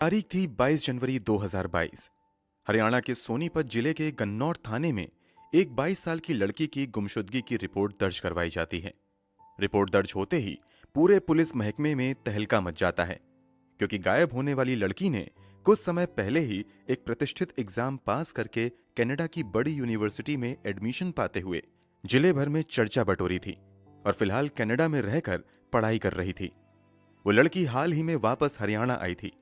तारीख थी 22 जनवरी 2022। हरियाणा के सोनीपत जिले के गन्नौर थाने में एक 22 साल की लड़की की गुमशुदगी की रिपोर्ट दर्ज करवाई जाती है। रिपोर्ट दर्ज होते ही पूरे पुलिस महकमे में तहलका मच जाता है, क्योंकि गायब होने वाली लड़की ने कुछ समय पहले ही एक प्रतिष्ठित एग्जाम पास करके कनाडा की बड़ी यूनिवर्सिटी में एडमिशन पाते हुए जिले भर में चर्चा बटोरी थी और फिलहाल कनाडा में रहकर पढ़ाई कर रही थी। वो लड़की हाल ही में वापस हरियाणा आई थी।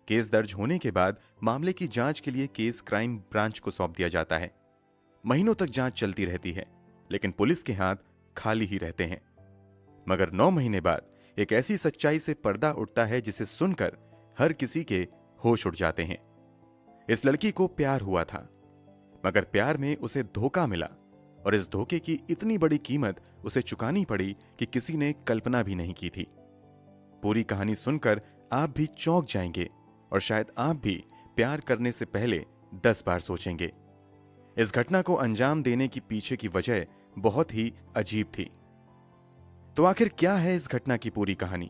केस दर्ज होने के बाद मामले की जांच के लिए केस क्राइम ब्रांच को सौंप दिया जाता है। महीनों तक जांच चलती रहती है, लेकिन पुलिस के हाथ खाली ही रहते हैं। मगर 9 महीने बाद एक ऐसी सच्चाई से पर्दा उठता है जिसे सुनकर हर किसी के होश उड़ जाते हैं। इस लड़की को प्यार हुआ था, मगर प्यार में उसे धोखा मिला और इस धोखे की इतनी बड़ी कीमत उसे चुकानी पड़ी कि किसी ने कल्पना भी नहीं की थी। पूरी कहानी सुनकर आप भी चौंक जाएंगे और शायद आप भी प्यार करने से पहले 10 बार सोचेंगे। इस घटना को अंजाम देने की पीछे की वजह बहुत ही अजीब थी। तो आखिर क्या है इस घटना की पूरी कहानी?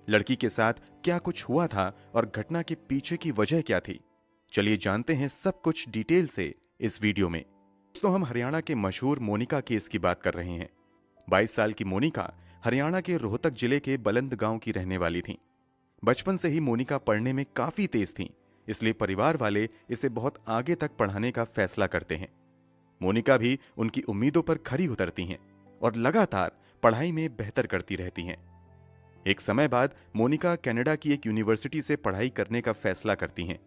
लड़की के साथ क्या कुछ हुआ था और घटना के पीछे की वजह क्या थी? चलिए जानते हैं सब कुछ डिटेल से इस वीडियो में। दोस्तों, हम हरियाणा के मशहूर मोनिका केस की बात कर रहे हैं। 22 साल की मोनिका हरियाणा के रोहतक जिले के बलंद गांव की रहने वाली थी। बचपन से ही मोनिका पढ़ने में काफी तेज थी, इसलिए परिवार वाले इसे बहुत आगे तक पढ़ाने का फैसला करते हैं। मोनिका भी उनकी उम्मीदों पर खरी उतरती हैं और लगातार पढ़ाई में बेहतर करती रहती हैं। एक समय बाद मोनिका कनाडा की एक यूनिवर्सिटी से पढ़ाई करने का फैसला करती हैं।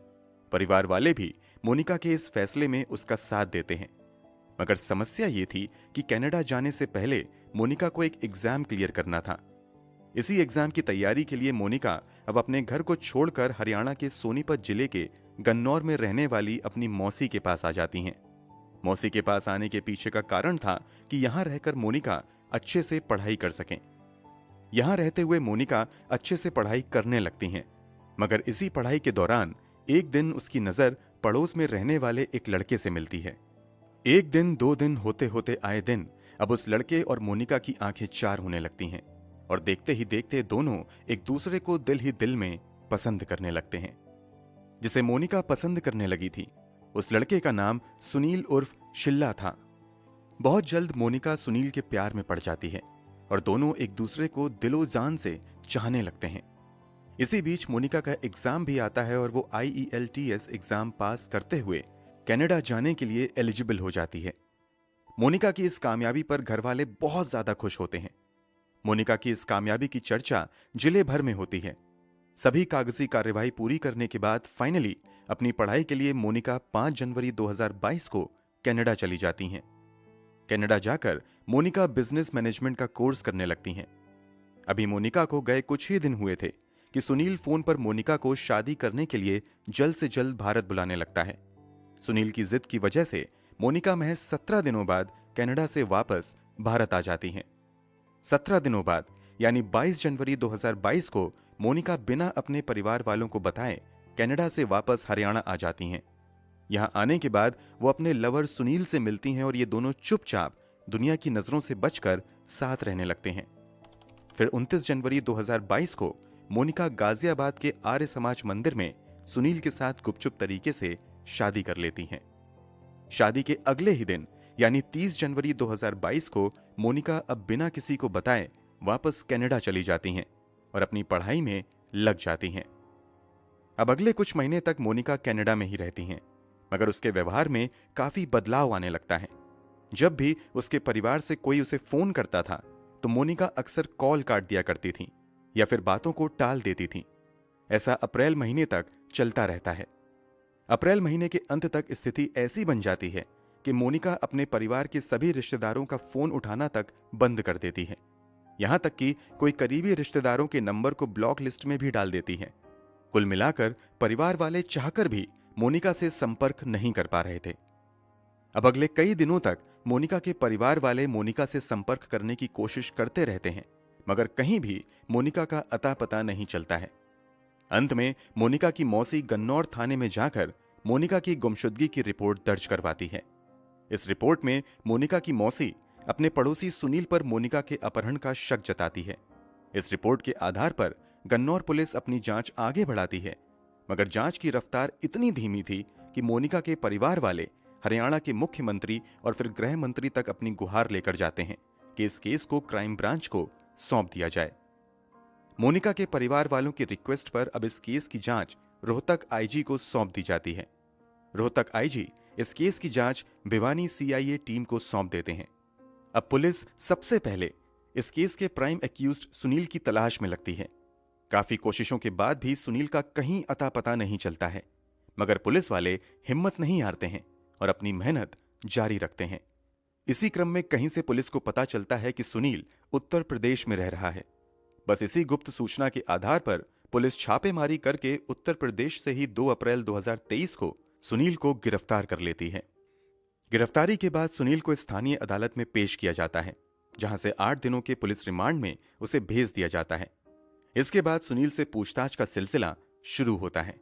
परिवार वाले भी मोनिका के इस फैसले में उसका साथ देते हैं। मगर समस्या ये थी कि कनाडा जाने से पहले मोनिका को एक एग्जाम क्लियर करना था। इसी एग्जाम की तैयारी के लिए मोनिका अब अपने घर को छोड़कर हरियाणा के सोनीपत जिले के गन्नौर में रहने वाली अपनी मौसी के पास आ जाती हैं। मौसी के पास आने के पीछे का कारण था कि यहां रहकर मोनिका अच्छे से पढ़ाई कर सकें। यहां रहते हुए मोनिका अच्छे से पढ़ाई करने लगती हैं, मगर इसी पढ़ाई के दौरान एक दिन उसकी नजर पड़ोस में रहने वाले एक लड़के से मिलती है। एक दिन, 2 दिन होते होते आए दिन अब उस लड़के और मोनिका की आंखें चार होने लगती हैं और देखते ही देखते दोनों एक दूसरे को दिल ही दिल में पसंद करने लगते हैं। जिसे मोनिका पसंद करने लगी थी, उस लड़के का नाम सुनील उर्फ शिल्ला था। बहुत जल्द मोनिका सुनील के प्यार में पड़ जाती है और दोनों एक दूसरे को दिलो जान से चाहने लगते हैं। इसी बीच मोनिका का एग्जाम भी आता है और वो IELTS एग्जाम पास करते हुए कनाडा जाने के लिए एलिजिबल हो जाती है। मोनिका की इस कामयाबी पर घर वाले बहुत ज्यादा खुश होते हैं। मोनिका की इस कामयाबी की चर्चा जिले भर में होती है। सभी कागजी कार्यवाही पूरी करने के बाद फाइनली अपनी पढ़ाई के लिए मोनिका 5 जनवरी 2022 को कनाडा चली जाती हैं। कनाडा जाकर मोनिका बिजनेस मैनेजमेंट का कोर्स करने लगती हैं। अभी मोनिका को गए कुछ ही दिन हुए थे कि सुनील फोन पर मोनिका को शादी करने के लिए जल्द से जल्द भारत बुलाने लगता है। सुनील की जिद की वजह से मोनिका महज 17 दिनों बाद कनाडा से वापस भारत आ जाती हैं। 17 दिनों बाद यानी 22 जनवरी 2022 को मोनिका बिना अपने परिवार वालों को बताए कनाडा से वापस हरियाणा आ जाती हैं। यहां आने के बाद वो अपने लवर सुनील से मिलती हैं और ये दोनों चुपचाप दुनिया की नजरों से बचकर साथ रहने लगते हैं। फिर 29 जनवरी 2022 को मोनिका गाजियाबाद के आर्य समाज मंदिर में सुनील के साथ गुपचुप तरीके से शादी कर लेती हैं। शादी के अगले ही दिन यानी 30 जनवरी 2022 को मोनिका अब बिना किसी को बताए वापस कनाडा चली जाती हैं और अपनी पढ़ाई में लग जाती हैं। अब अगले कुछ महीने तक मोनिका कनाडा में ही रहती हैं, मगर उसके व्यवहार में काफी बदलाव आने लगता है। जब भी उसके परिवार से कोई उसे फोन करता था तो मोनिका अक्सर कॉल काट दिया करती थी या फिर बातों को टाल देती थी। ऐसा अप्रैल महीने तक चलता रहता है। अप्रैल महीने के अंत तक स्थिति ऐसी बन जाती है कि मोनिका अपने परिवार के सभी रिश्तेदारों का फोन उठाना तक बंद कर देती है। यहां तक कि कोई करीबी रिश्तेदारों के नंबर को ब्लॉक लिस्ट में भी डाल देती है। कुल मिलाकर परिवार वाले चाहकर भी मोनिका से संपर्क नहीं कर पा रहे थे। अब अगले कई दिनों तक मोनिका के परिवार वाले मोनिका से संपर्क करने की कोशिश करते रहते हैं, मगर कहीं भी मोनिका का अता पता नहीं चलता है। अंत में मोनिका की मौसी गन्नौर थाने में जाकर मोनिका की गुमशुदगी की रिपोर्ट दर्ज करवाती है। इस रिपोर्ट में मोनिका की मौसी अपने पड़ोसी सुनील पर मोनिका के अपहरण का शक जताती है। इस रिपोर्ट के आधार पर गन्नौर पुलिस अपनी जांच आगे बढ़ाती है, मगर जांच की रफ्तार इतनी धीमी थी कि मोनिका के परिवार वाले हरियाणा के मुख्यमंत्री और फिर गृह मंत्री तक अपनी गुहार लेकर जाते हैं कि इस केस को क्राइम ब्रांच को सौंप दिया जाए। मोनिका के परिवार वालों की रिक्वेस्ट पर अब इस केस की जांच रोहतक आईजी को सौंप दी जाती है। रोहतक आईजी इस केस की जांच भिवानी सीआईए टीम को सौंप देते हैं। अब पुलिस सबसे पहले इस केस के प्राइम एक्यूज्ड सुनील की तलाश में लगती है। काफी कोशिशों के बाद भी सुनील का कहीं अता पता नहीं चलता है, मगर पुलिस वाले हिम्मत नहीं हारते हैं और अपनी मेहनत जारी रखते हैं। इसी क्रम में कहीं से पुलिस को पता चलता है कि सुनील उत्तर प्रदेश में रह रहा है। बस इसी गुप्त सूचना के आधार पर पुलिस छापेमारी करके उत्तर प्रदेश से ही 2 अप्रैल 2023 को सुनील को गिरफ्तार कर लेती है। गिरफ्तारी के बाद सुनील को स्थानीय अदालत में पेश किया जाता है, जहां से 8 दिनों के पुलिस रिमांड में उसे भेज दिया जाता है। इसके बाद सुनील से पूछताछ का सिलसिला शुरू होता है।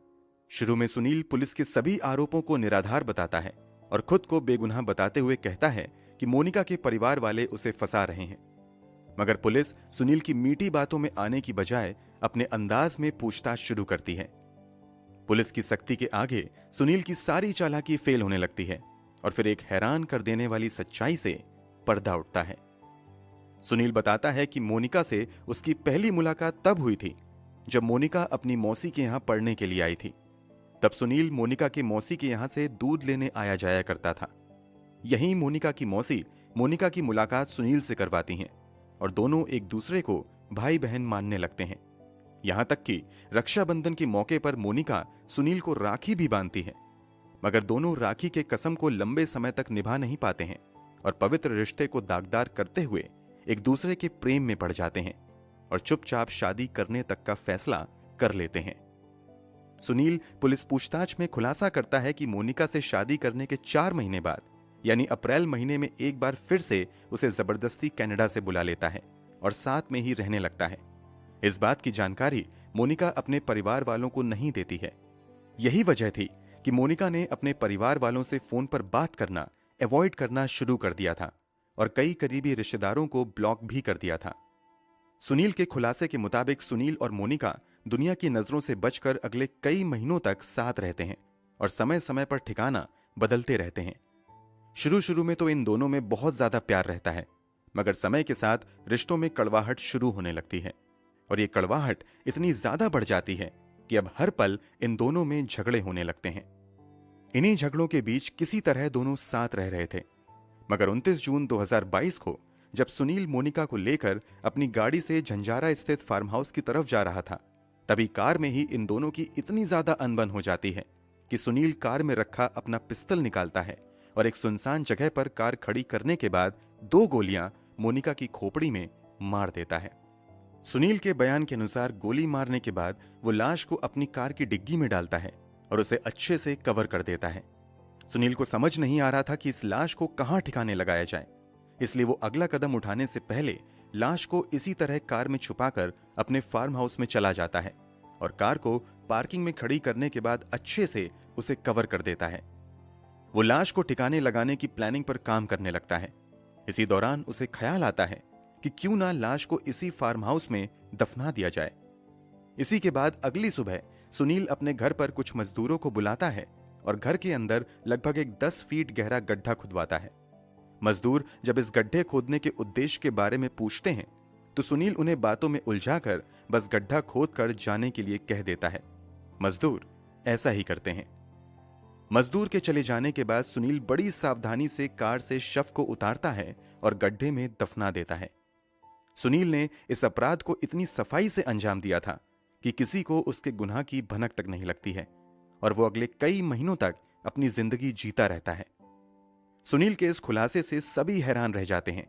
शुरू में सुनील पुलिस के सभी आरोपों को निराधार बताता है और खुद को बेगुनाह बताते हुए कहता है कि मोनिका के परिवार वाले उसे फंसा रहे हैं। मगर पुलिस सुनील की मीठी बातों में आने की बजाय अपने अंदाज में पूछताछ शुरू करती है। पुलिस की सख्ती के आगे सुनील की सारी चालाकी फेल होने लगती है और फिर एक हैरान कर देने वाली सच्चाई से पर्दा उठता है। सुनील बताता है कि मोनिका से उसकी पहली मुलाकात तब हुई थी जब मोनिका अपनी मौसी के यहां पढ़ने के लिए आई थी। तब सुनील मोनिका के मौसी के यहां से दूध लेने आया जाया करता था। यहीं मोनिका की मौसी मोनिका की मुलाकात सुनील से करवाती हैं और दोनों एक दूसरे को भाई बहन मानने लगते हैं। यहां तक कि रक्षाबंधन के मौके पर मोनिका सुनील को राखी भी बांधती है, मगर दोनों राखी के कसम को लंबे समय तक निभा नहीं पाते हैं और पवित्र रिश्ते को दागदार करते हुए एक दूसरे के प्रेम में पड़ जाते हैं और चुपचाप शादी करने तक का फैसला कर लेते हैं। सुनील पुलिस पूछताछ में खुलासा करता है कि मोनिका से शादी करने के 4 महीने बाद यानी अप्रैल महीने में एक बार फिर से उसे जबरदस्ती कनाडा से बुला लेता है और साथ में ही रहने लगता है। इस बात की जानकारी मोनिका अपने परिवार वालों को नहीं देती है। यही वजह थी कि मोनिका ने अपने परिवार वालों से फोन पर बात करना अवॉइड करना शुरू कर दिया था और कई करीबी रिश्तेदारों को ब्लॉक भी कर दिया था। सुनील के खुलासे के मुताबिक सुनील और मोनिका दुनिया की नजरों से बचकर अगले कई महीनों तक साथ रहते हैं और समय समय पर ठिकाना बदलते रहते हैं। शुरू में तो इन दोनों में बहुत ज्यादा प्यार रहता है, मगर समय के साथ रिश्तों में कड़वाहट शुरू होने लगती है और ये कड़वाहट इतनी ज्यादा बढ़ जाती है कि अब हर पल इन दोनों में झगड़े होने लगते हैं। इन्हीं झगड़ों के बीच किसी तरह दोनों साथ रह रहे थे, मगर 29 जून 2022 को जब सुनील मोनिका को लेकर अपनी गाड़ी से झंझारा स्थित फार्म हाउस की तरफ जा रहा था, तभी कार में ही इन दोनों की इतनी ज्यादा अनबन हो जाती है कि सुनील कार में रखा अपना पिस्तल निकालता है और एक सुनसान जगह पर कार खड़ी करने के बाद 2 गोलियां मोनिका की खोपड़ी में मार देता है। सुनील के बयान के अनुसार गोली मारने के बाद वो लाश को अपनी कार की डिग्गी में डालता है और उसे अच्छे से कवर कर देता है। सुनील को समझ नहीं आ रहा था कि इस लाश को कहां ठिकाने लगाया जाए, इसलिए वो अगला कदम उठाने से पहले लाश को इसी तरह कार में छुपाकर अपने फार्म हाउस में चला जाता है और कार को पार्किंग में खड़ी करने के बाद अच्छे से उसे कवर कर देता है। वो लाश को ठिकाने लगाने की प्लानिंग पर काम करने लगता है। इसी दौरान उसे ख्याल आता है कि क्यों ना लाश को इसी फार्म हाउस में दफना दिया जाए। इसी के बाद अगली सुबह सुनील अपने घर पर कुछ मजदूरों को बुलाता है और घर के अंदर लगभग एक 10 फीट गहरा गड्ढा खुदवाता है। मजदूर जब इस गड्ढे खोदने के उद्देश्य के बारे में पूछते हैं तो सुनील उन्हें बातों में उलझाकर बस गड्ढा खोदकर जाने के लिए कह देता है। मजदूर ऐसा ही करते हैं। मजदूर के चले जाने के बाद सुनील बड़ी सावधानी से कार से शव को उतारता है और गड्ढे में दफना देता है। सुनील ने इस अपराध को इतनी सफाई से अंजाम दिया था कि किसी को उसके गुनाह की भनक तक नहीं लगती है और वो अगले कई महीनों तक अपनी जिंदगी जीता रहता है। सुनील के इस खुलासे से सभी हैरान रह जाते हैं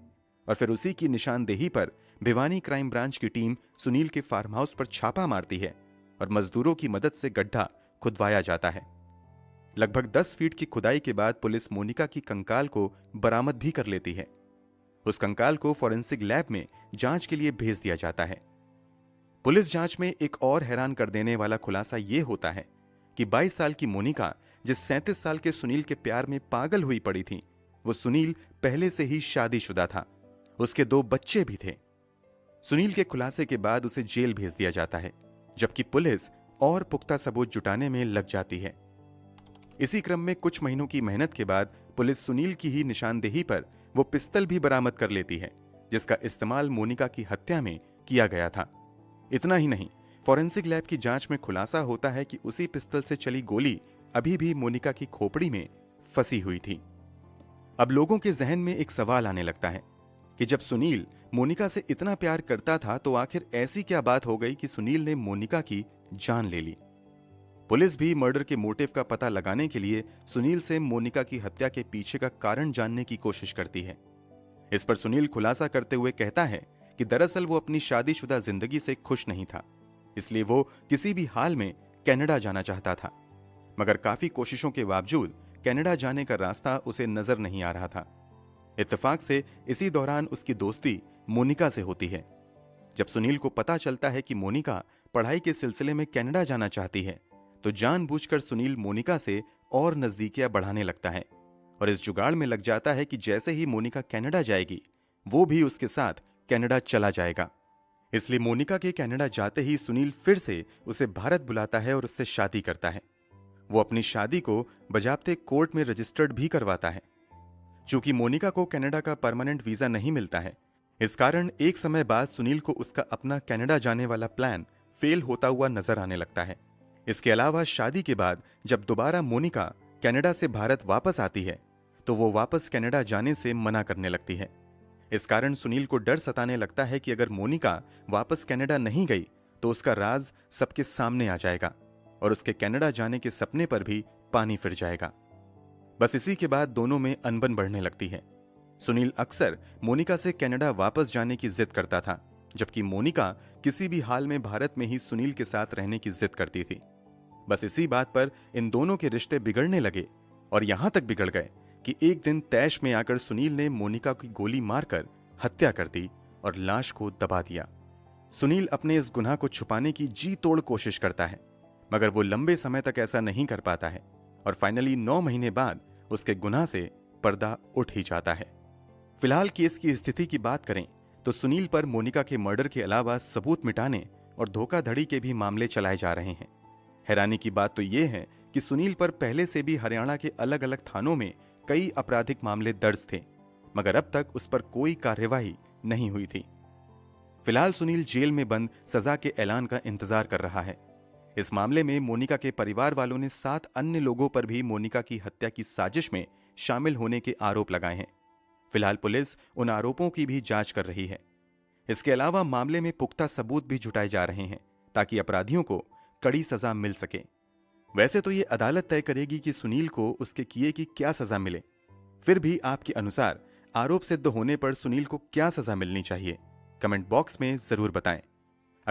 और फिर उसी की निशानदेही पर भिवानी क्राइम ब्रांच की टीम सुनील के फार्म हाउस पर छापा मारती है और मजदूरों की मदद से गड्ढा खुदवाया जाता है। लगभग 10 फीट की खुदाई के बाद पुलिस मोनिका की कंकाल को बरामद भी कर लेती है। उस कंकाल को फॉरेंसिक लैब में जांच के लिए भेज दिया जाता है। पुलिस जांच में एक और हैरान कर देने वाला खुलासा यह होता है कि 22 साल की मोनिका जिस 37 साल के सुनील के प्यार में पागल हुई पड़ी थी, वो सुनील पहले से ही शादीशुदा था। उसके 2 बच्चे भी थे। सुनील के खुलासे के बाद उसे जेल भेज दिया जाता है, जबकि पुलिस और पुख्ता सबूत जुटाने में लग जाती है। इसी क्रम में कुछ महीनों की मेहनत के बाद पुलिस सुनील की ही निशानदेही पर वो पिस्तल भी बरामद कर लेती है जिसका इस्तेमाल मोनिका की हत्या में किया गया था। इतना ही नहीं, फॉरेंसिक लैब की जांच में खुलासा होता है कि उसी पिस्तल से चली गोली अभी भी मोनिका की खोपड़ी में फंसी हुई थी। अब लोगों के जहन में एक सवाल आने लगता है कि जब सुनील मोनिका से इतना प्यार करता था तो आखिर ऐसी क्या बात हो गई कि सुनील ने मोनिका की जान ले ली। पुलिस भी मर्डर के मोटिव का पता लगाने के लिए सुनील से मोनिका की हत्या के पीछे का कारण जानने की कोशिश करती है। इस पर सुनील खुलासा करते हुए कहता है कि दरअसल वो अपनी शादीशुदा जिंदगी से खुश नहीं था, इसलिए वो किसी भी हाल में कनाडा जाना चाहता था। मगर काफी कोशिशों के बावजूद कनाडा जाने का रास्ता उसे नजर नहीं आ रहा था। इत्तेफाक से इसी दौरान उसकी दोस्ती मोनिका से होती है। जब सुनील को पता चलता है कि मोनिका पढ़ाई के सिलसिले में कनाडा जाना चाहती है तो जानबूझकर सुनील मोनिका से और नजदीकियां बढ़ाने लगता है और इस जुगाड़ में लग जाता है कि जैसे ही मोनिका कनाडा जाएगी वो भी उसके साथ कनाडा चला जाएगा। इसलिए मोनिका के कनाडा जाते ही सुनील फिर से उसे भारत बुलाता है और उससे शादी करता है। वो अपनी शादी को बजाबते कोर्ट में रजिस्टर्ड भी करवाता है। चूंकि मोनिका को कनाडा का परमानेंट वीजा नहीं मिलता है, इस कारण एक समय बाद सुनील को उसका अपना कनाडा जाने वाला प्लान फेल होता हुआ नजर आने लगता है। इसके अलावा शादी के बाद जब दोबारा मोनिका कनाडा से भारत वापस आती है तो वो वापस कनाडा जाने से मना करने लगती है। इस कारण सुनील को डर सताने लगता है कि अगर मोनिका वापस कनाडा नहीं गई तो उसका राज सबके सामने आ जाएगा और उसके कनाडा जाने के सपने पर भी पानी फिर जाएगा। बस इसी के बाद दोनों में अनबन बढ़ने लगती है। सुनील अक्सर मोनिका से कनाडा वापस जाने की जिद करता था, जबकि मोनिका किसी भी हाल में भारत में ही सुनील के साथ रहने की जिद करती थी। बस इसी बात पर इन दोनों के रिश्ते बिगड़ने लगे और यहां तक बिगड़ गए कि एक दिन तैश में आकर सुनील ने मोनिका की गोली मारकर हत्या कर दी और लाश को दबा दिया। सुनील अपने इस गुनाह को छुपाने की जी तोड़ कोशिश करता है, मगर वो लंबे समय तक ऐसा नहीं कर पाता है और फाइनली 9 महीने बाद उसके गुनाह से पर्दा उठ ही जाता है। फिलहाल केस की स्थिति की बात करें तो सुनील पर मोनिका के मर्डर के अलावा सबूत मिटाने और धोखाधड़ी के भी मामले चलाए जा रहे हैं। हैरानी की बात तो यह है कि सुनील पर पहले से भी हरियाणा के अलग अलग थानों में कई आपराधिक मामले दर्ज थे, मगर अब तक उस पर कोई कार्यवाही नहीं हुई थी। फिलहाल सुनील जेल में बंद सजा के ऐलान का इंतजार कर रहा है। इस मामले में मोनिका के परिवार वालों ने 7 अन्य लोगों पर भी मोनिका की हत्या की साजिश में शामिल होने के आरोप लगाए हैं। फिलहाल पुलिस उन आरोपों की भी जांच कर रही है। इसके अलावा मामले में पुख्ता सबूत भी जुटाए जा रहे हैं ताकि अपराधियों को कड़ी सजा मिल सके। वैसे तो ये अदालत तय करेगी कि सुनील को उसके किए की क्या सजा मिले। फिर भी आपके अनुसार आरोप सिद्ध होने पर सुनील को क्या सजा मिलनी चाहिए? कमेंट बॉक्स में जरूर बताएं।